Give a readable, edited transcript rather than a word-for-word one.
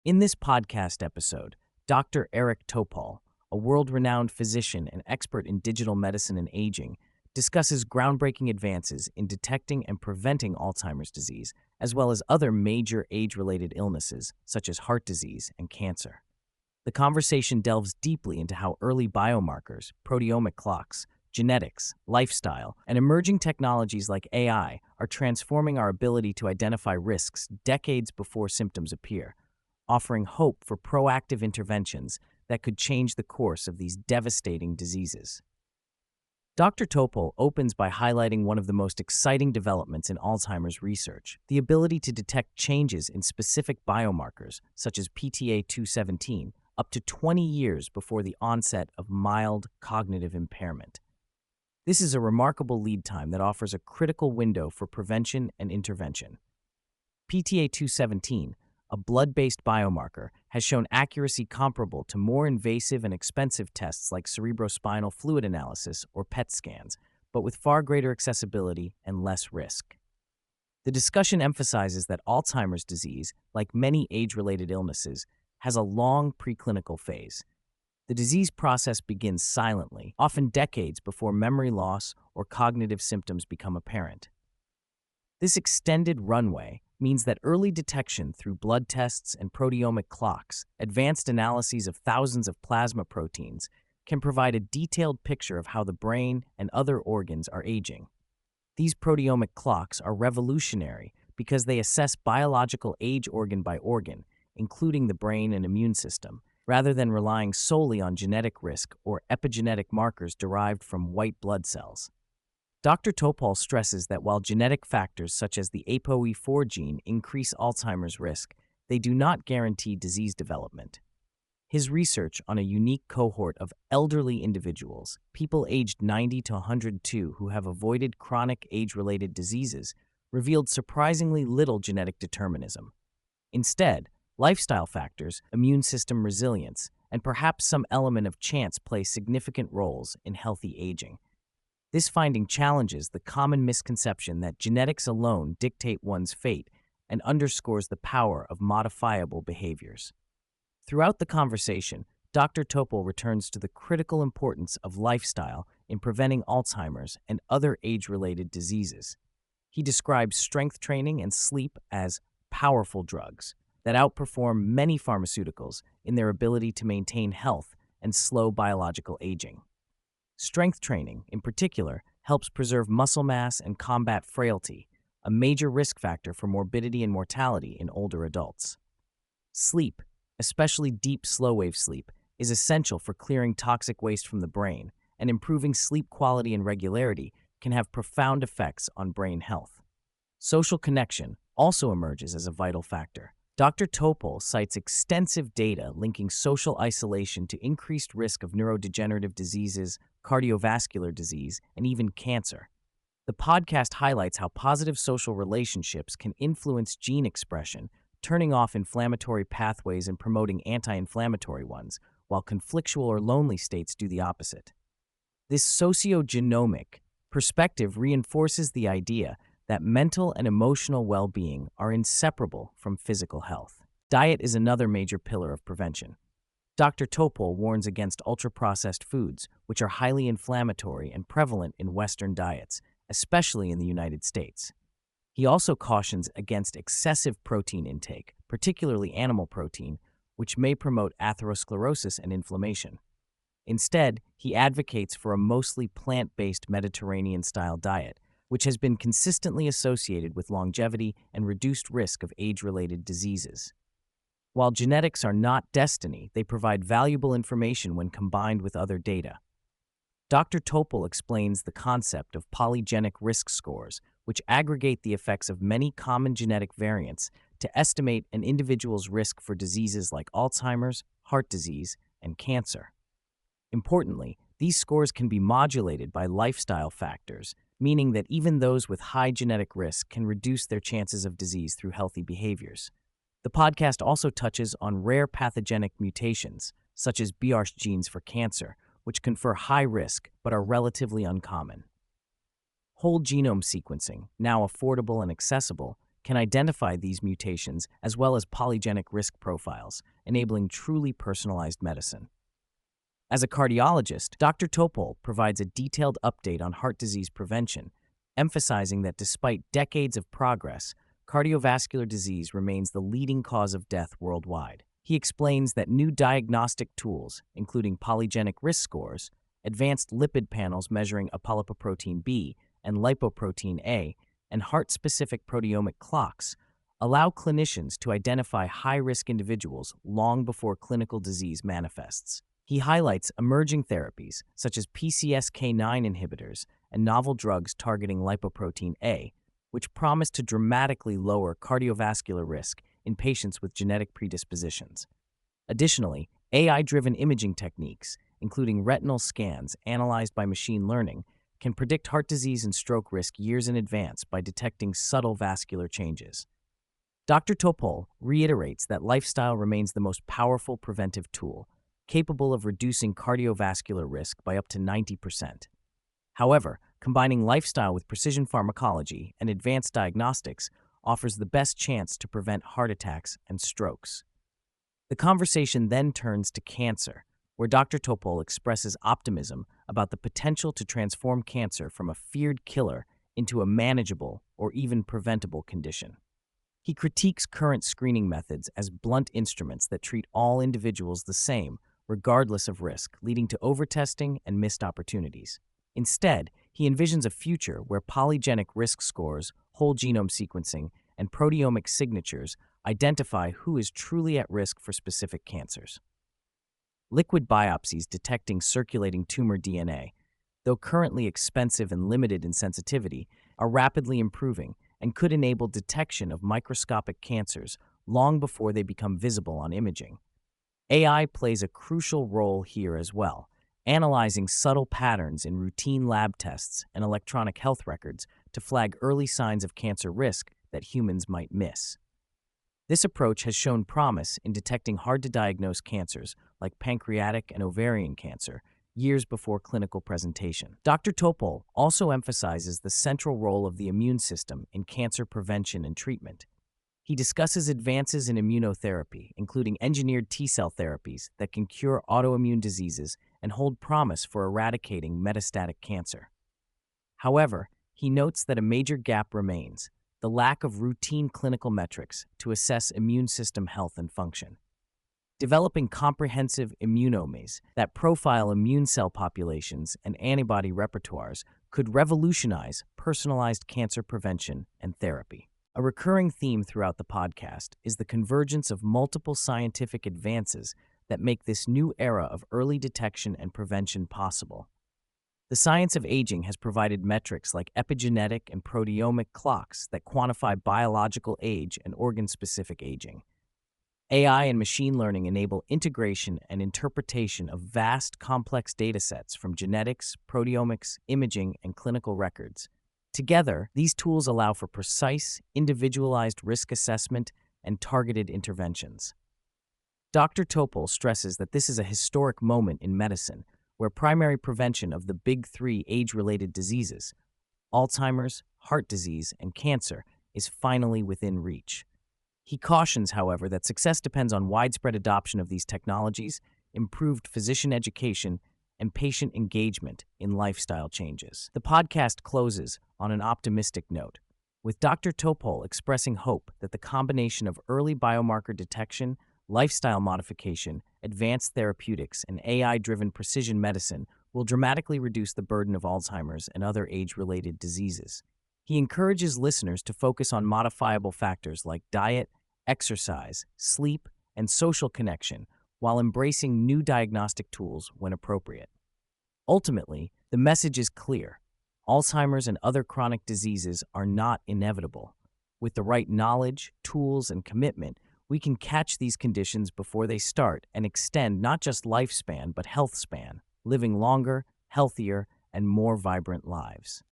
In this podcast episode, Dr. Eric Topol, a world-renowned physician and expert in digital medicine and aging, discusses groundbreaking advances in detecting and preventing Alzheimer's disease, as well as other major age-related illnesses such as heart disease and cancer. The conversation delves deeply into how early biomarkers, proteomic clocks, genetics, lifestyle, and emerging technologies like AI are transforming our ability to identify risks decades before symptoms appear, offering hope for proactive interventions that could change the course of these devastating diseases. Dr. Topol opens by highlighting one of the most exciting developments in Alzheimer's research, the ability to detect changes in specific biomarkers, such as PTA217, up to 20 years before the onset of mild cognitive impairment. This is a remarkable lead time that offers a critical window for prevention and intervention. PTA217, a blood-based biomarker, has shown accuracy comparable to more invasive and expensive tests like cerebrospinal fluid analysis or PET scans, but with far greater accessibility and less risk. The discussion emphasizes that Alzheimer's disease, like many age-related illnesses, has a long preclinical phase. The disease process begins silently, often decades before memory loss or cognitive symptoms become apparent. This extended runway means that early detection through blood tests and proteomic clocks, advanced analyses of thousands of plasma proteins, can provide a detailed picture of how the brain and other organs are aging. These proteomic clocks are revolutionary because they assess biological age organ by organ, including the brain and immune system, rather than relying solely on genetic risk or epigenetic markers derived from white blood cells. Dr. Topol stresses that while genetic factors such as the ApoE4 gene increase Alzheimer's risk, they do not guarantee disease development. His research on a unique cohort of elderly individuals, people aged 90 to 102 who have avoided chronic age-related diseases, revealed surprisingly little genetic determinism. Instead, lifestyle factors, immune system resilience, and perhaps some element of chance play significant roles in healthy aging. This finding challenges the common misconception that genetics alone dictate one's fate and underscores the power of modifiable behaviors. Throughout the conversation, Dr. Topol returns to the critical importance of lifestyle in preventing Alzheimer's and other age-related diseases. He describes strength training and sleep as powerful drugs that outperform many pharmaceuticals in their ability to maintain health and slow biological aging. Strength training, in particular, helps preserve muscle mass and combat frailty, a major risk factor for morbidity and mortality in older adults. Sleep, especially deep slow-wave sleep, is essential for clearing toxic waste from the brain, and improving sleep quality and regularity can have profound effects on brain health. Social connection also emerges as a vital factor. Dr. Topol cites extensive data linking social isolation to increased risk of neurodegenerative diseases, cardiovascular disease, and even cancer. The podcast highlights how positive social relationships can influence gene expression, turning off inflammatory pathways and promoting anti-inflammatory ones, while conflictual or lonely states do the opposite. This sociogenomic perspective reinforces the idea that mental and emotional well-being are inseparable from physical health. Diet is another major pillar of prevention. Dr. Topol warns against ultra-processed foods, which are highly inflammatory and prevalent in Western diets, especially in the United States. He also cautions against excessive protein intake, particularly animal protein, which may promote atherosclerosis and inflammation. Instead, he advocates for a mostly plant-based Mediterranean-style diet, which has been consistently associated with longevity and reduced risk of age-related diseases. While genetics are not destiny, they provide valuable information when combined with other data. Dr. Topol explains the concept of polygenic risk scores, which aggregate the effects of many common genetic variants to estimate an individual's risk for diseases like Alzheimer's, heart disease, and cancer. Importantly, these scores can be modulated by lifestyle factors, meaning that even those with high genetic risk can reduce their chances of disease through healthy behaviors. The podcast also touches on rare pathogenic mutations, such as BRCA genes for cancer, which confer high risk but are relatively uncommon. Whole genome sequencing, now affordable and accessible, can identify these mutations as well as polygenic risk profiles, enabling truly personalized medicine. As a cardiologist, Dr. Topol provides a detailed update on heart disease prevention, emphasizing that despite decades of progress, cardiovascular disease remains the leading cause of death worldwide. He explains that new diagnostic tools, including polygenic risk scores, advanced lipid panels measuring apolipoprotein B and lipoprotein A, and heart-specific proteomic clocks, allow clinicians to identify high-risk individuals long before clinical disease manifests. He highlights emerging therapies such as PCSK9 inhibitors and novel drugs targeting lipoprotein A, which promise to dramatically lower cardiovascular risk in patients with genetic predispositions. Additionally, AI-driven imaging techniques, including retinal scans analyzed by machine learning, can predict heart disease and stroke risk years in advance by detecting subtle vascular changes. Dr. Topol reiterates that lifestyle remains the most powerful preventive tool, capable of reducing cardiovascular risk by up to 90%. However, combining lifestyle with precision pharmacology and advanced diagnostics offers the best chance to prevent heart attacks and strokes. The conversation then turns to cancer, where Dr. Topol expresses optimism about the potential to transform cancer from a feared killer into a manageable or even preventable condition. He critiques current screening methods as blunt instruments that treat all individuals the same, regardless of risk, leading to overtesting and missed opportunities. Instead, he envisions a future where polygenic risk scores, whole genome sequencing, and proteomic signatures identify who is truly at risk for specific cancers. Liquid biopsies detecting circulating tumor DNA, though currently expensive and limited in sensitivity, are rapidly improving and could enable detection of microscopic cancers long before they become visible on imaging. AI plays a crucial role here as well, analyzing subtle patterns in routine lab tests and electronic health records to flag early signs of cancer risk that humans might miss. This approach has shown promise in detecting hard-to-diagnose cancers like pancreatic and ovarian cancer years before clinical presentation. Dr. Topol also emphasizes the central role of the immune system in cancer prevention and treatment. He discusses advances in immunotherapy, including engineered T-cell therapies that can cure autoimmune diseases and hold promise for eradicating metastatic cancer. However, he notes that a major gap remains: the lack of routine clinical metrics to assess immune system health and function. Developing comprehensive immunomes that profile immune cell populations and antibody repertoires could revolutionize personalized cancer prevention and therapy. A recurring theme throughout the podcast is the convergence of multiple scientific advances that make this new era of early detection and prevention possible. The science of aging has provided metrics like epigenetic and proteomic clocks that quantify biological age and organ-specific aging. AI and machine learning enable integration and interpretation of vast, complex datasets from genetics, proteomics, imaging, and clinical records. Together, these tools allow for precise, individualized risk assessment and targeted interventions. Dr. Topol stresses that this is a historic moment in medicine, where primary prevention of the big three age-related diseases, Alzheimer's, heart disease, and cancer, is finally within reach. He cautions, however, that success depends on widespread adoption of these technologies, improved physician education, and patient engagement in lifestyle changes. The podcast closes on an optimistic note, with Dr. Topol expressing hope that the combination of early biomarker detection, lifestyle modification, advanced therapeutics, and AI-driven precision medicine will dramatically reduce the burden of Alzheimer's and other age-related diseases. He encourages listeners to focus on modifiable factors like diet, exercise, sleep, and social connection while embracing new diagnostic tools when appropriate. Ultimately, the message is clear: Alzheimer's and other chronic diseases are not inevitable. With the right knowledge, tools, and commitment, we can catch these conditions before they start and extend not just lifespan but health span, living longer, healthier, and more vibrant lives.